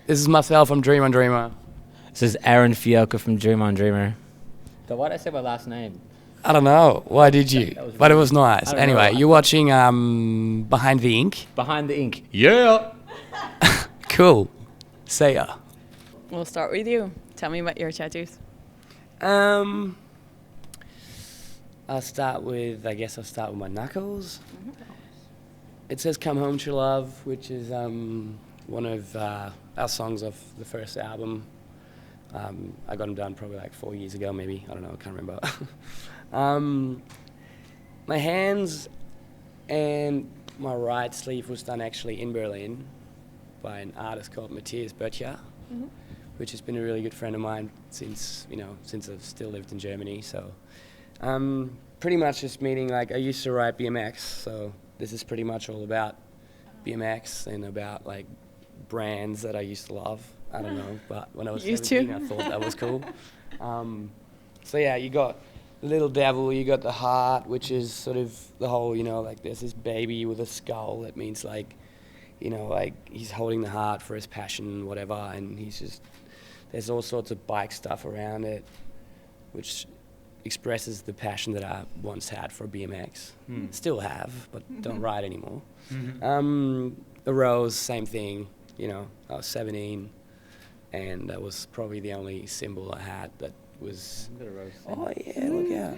This is Marcel from Dream on Dreamer. This is Aaron Fiocca from Dream on Dreamer. So why did I say my last name? I don't know. Why did you? But it was nice. I don't Anyway, know. you're watching Behind the Ink. Behind the Ink. Yeah. Cool. See ya. We'll start with you. Tell me about your tattoos. I'll start with my knuckles. It says "Come Home to Love," which is one of our songs off the first album. I got them done probably like 4 years ago, maybe. I don't know, I can't remember. My hands and my right sleeve was done actually in Berlin by an artist called Matthias Böttcher, which has been a really good friend of mine since I've still lived in Germany. So pretty much just meaning like I used to ride BMX, so this is pretty much all about BMX and about like brands that I used to love. I don't know, but when I was 17, I thought that was cool. So yeah, you got the little devil, you got the heart, which is sort of the whole, like there's this baby with a skull that means like, like he's holding the heart for his passion, whatever, and there's all sorts of bike stuff around it, which expresses the passion that I once had for BMX. Still have, but don't ride anymore. The rose, same thing, I was 17. And that was probably the only symbol I had that was. Oh yeah, look out!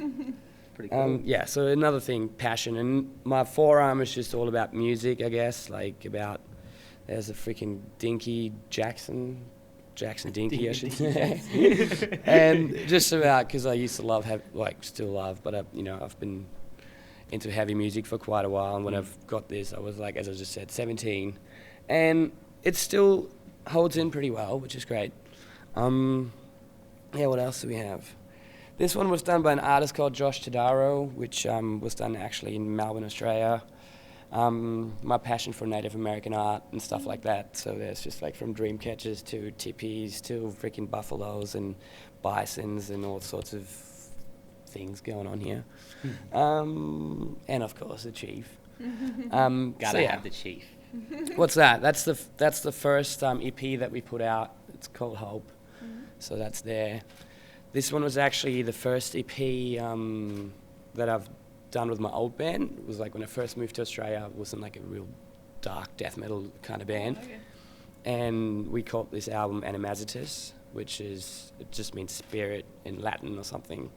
Pretty cool. Yeah. So another thing, passion, and my forearm is just all about music, I guess. Like there's a freaking Dinky Jackson Dinky, I should say, and just about because I used to still love, but I've been into heavy music for quite a while, and when I've got this, I was like, as I just said, 17, and it's still holds in pretty well, which is great. What else do we have? This one was done by an artist called Josh Tadaro, which was done actually in Melbourne, Australia. My passion for Native American art and stuff like that. So there's just like from dream catchers to tippies to freaking buffaloes and bisons and all sorts of things going on here. And of course the chief. Gotta have the chief. What's that? That's the first EP that we put out. It's called Hope. So that's there. This one was actually the first EP that I've done with my old band. It was like when I first moved to Australia, I wasn't like a real dark death metal kind of band. Okay. And we called this album Animazitus, it just means spirit in Latin or something.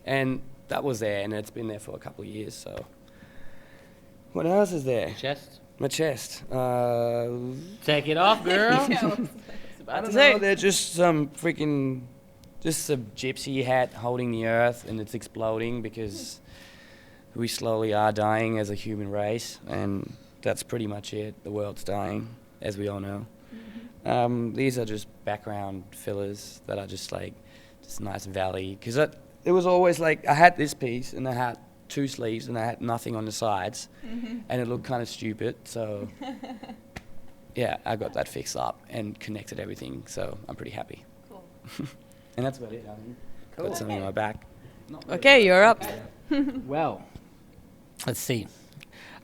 And that was there, and it's been there for a couple of years, so. What else is there? Chest? My chest. Take it off, girl. I don't know, they're just some freaking, just a gypsy hat holding the earth and it's exploding because we slowly are dying as a human race, and that's pretty much it. The world's dying, as we all know. These are just background fillers that are just nice valley, because it was always like, I had this piece and I had 2 sleeves and I had nothing on the sides, and it looked kind of stupid, so yeah, I got that fixed up and connected everything, so I'm pretty happy. Cool. And that's about it, I think. Cool. Got something on my back. Okay, you're up. Well, let's see.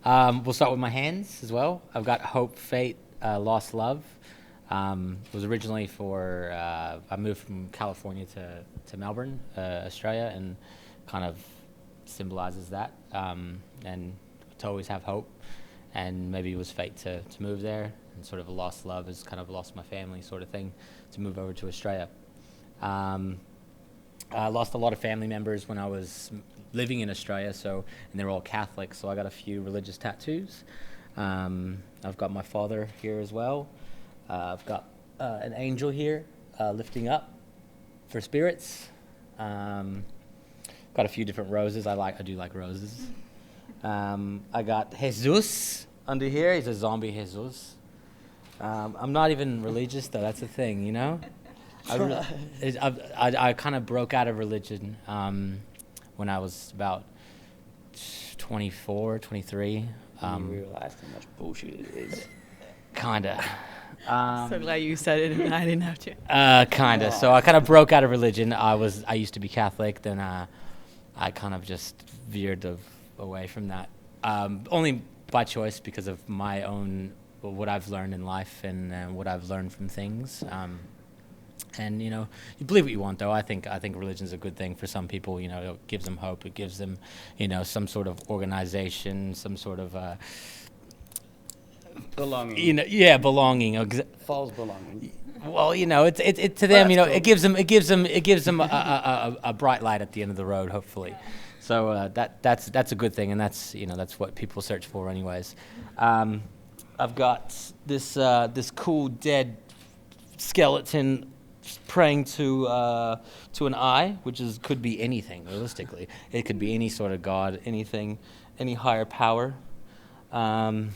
We'll start with my hands as well. I've got Hope, Fate, Lost Love. It was originally for, I moved from California to Melbourne, Australia, and kind of symbolizes that, and to always have hope, and maybe it was fate to move there, and sort of a lost love is kind of lost my family sort of thing to move over to Australia. I lost a lot of family members when I was living in Australia, and they're all Catholic, so I got a few religious tattoos. I've got my father here as well. I've got an angel here lifting up for spirits. Got a few different roses. I do like roses. I got Jesus under here. He's a zombie Jesus. I'm not even religious though. That's the thing, I kind of broke out of religion when I was about 24, 23. You realized how much bullshit it is. Kinda. So glad you said it and I didn't have to. Kinda. So I kind of broke out of religion. I used to be Catholic. Then I kind of just veered away from that. Only by choice because of my own what I've learned in life and what I've learned from things. And you believe what you want, though. I think religion's a good thing for some people. It gives them hope. It gives them, some sort of organization, some sort of belonging. Belonging. False belonging. Well, it's to them. Well, It gives them a bright light at the end of the road, hopefully. So that's a good thing, and that's what people search for, anyways. I've got this cool dead skeleton praying to an eye, which could be anything. Realistically, it could be any sort of god, anything, any higher power. And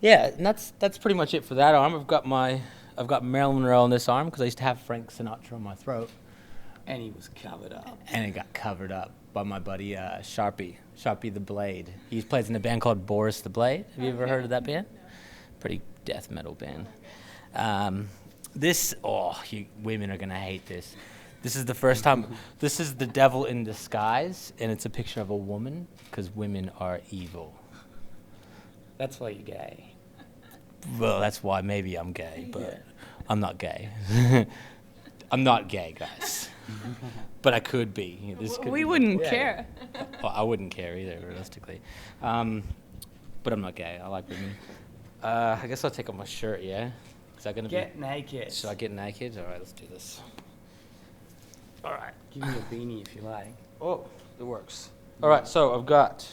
that's pretty much it for that arm. I've got Marilyn Monroe on this arm because I used to have Frank Sinatra on my throat, And he was covered up. and it got covered up by my buddy Sharpie the Blade. He plays in a band called Boris the Blade. Have you ever heard of that band? Pretty death metal band. Women are gonna hate this. This is the first time. This is the devil in disguise, and it's a picture of a woman because women are evil. That's why you're gay. Well, that's why maybe I'm gay, but Yeah. I'm not gay. I'm not gay, guys. But I could be. We wouldn't Yeah. care. Well, I wouldn't care either, realistically. But I'm not gay. I like women. I guess I'll take off my shirt, yeah? Is that going to be... Get naked. Should I get naked? All right, let's do this. All right. Give me a beanie if you like. Oh, it works. All right, so I've got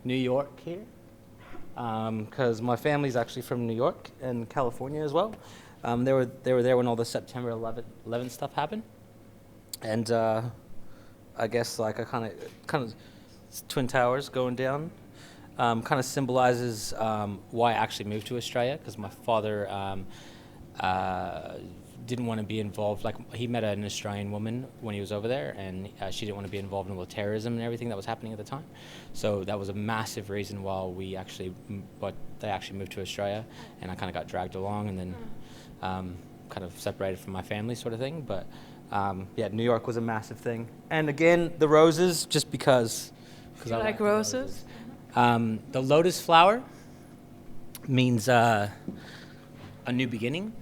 New York here, because my family's actually from New York and California as well. They were there when all the September 11th stuff happened, and I guess like I kind of Twin Towers going down, kind of symbolizes why I actually moved to Australia, because my father didn't want to be involved. Like, he met an Australian woman when he was over there, and she didn't want to be involved in with terrorism and everything that was happening at the time. So that was a massive reason why they actually moved to Australia, and I kind of got dragged along, and then kind of separated from my family, sort of thing. But New York was a massive thing. And again, the roses, just because. You like roses? The lotus flower means a new beginning.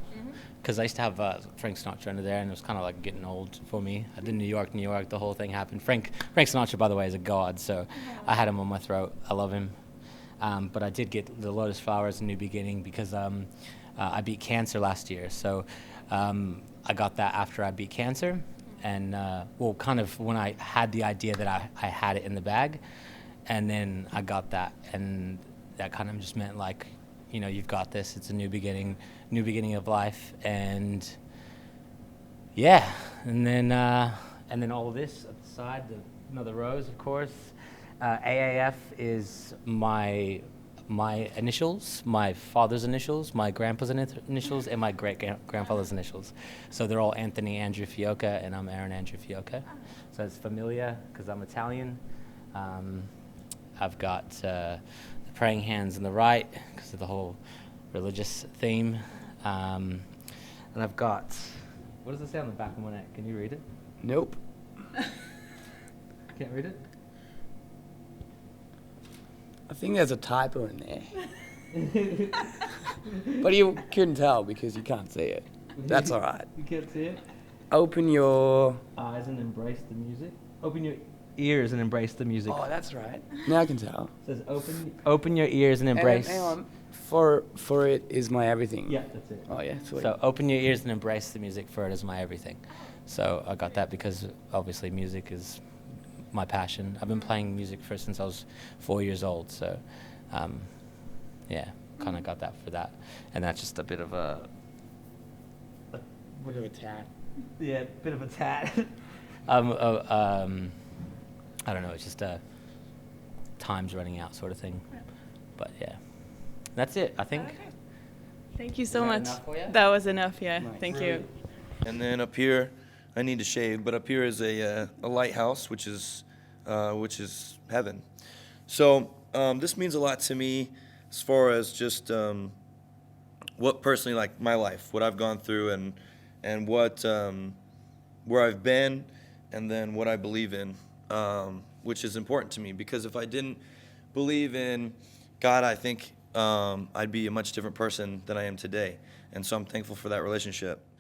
Because I used to have Frank Sinatra under there, and it was kind of like getting old for me. I did New York, the whole thing happened. Frank Sinatra, by the way, is a god, so I had him on my throat. I love him. But I did get the lotus flower as a new beginning because I beat cancer last year. So I got that after I beat cancer. And, kind of when I had the idea that I had it in the bag, and then I got that. And that kind of just meant like, you've got this. It's a new beginning of life, and and then all of this at the side, another rose, of course. AAF is my initials, my father's initials, my grandpa's initials, and my great-grandfather's initials. So they're all Anthony Andrew Fiocca, and I'm Aaron Andrew Fiocca. So it's Familia because I'm Italian. I've got the praying hands on the right because of the whole religious theme. And I've got, what does it say on the back of my neck? Can you read it? Nope. Can't read it? I think there's a typo in there. But you couldn't tell because you can't see it. That's all right. You can't see it? Open your... Eyes and embrace the music. Open your ears and embrace the music. Oh, that's right. Now I can tell. It says open your ears and embrace. Hang on. For it is my everything. Yeah, that's it. Oh, yeah. Sweet. So open your ears and embrace the music, for it is my everything. So I got that because obviously music is my passion. I've been playing music since I was 4 years old. So, kind of got that for that. And that's just a bit of a Bit of a tat. Yeah, bit of a tat. I don't know. It's just time's running out, sort of thing. But yeah, that's it. I think. Okay. Thank you so that much. enough for you? That was enough, yeah. Nice. Thank you. And then up here, I need to shave, but up here is a lighthouse, which is heaven. So this means a lot to me as far as just what personally, like my life, what I've gone through, and what where I've been, and then what I believe in, which is important to me. Because if I didn't believe in God, I think I'd be a much different person than I am today. And so I'm thankful for that relationship.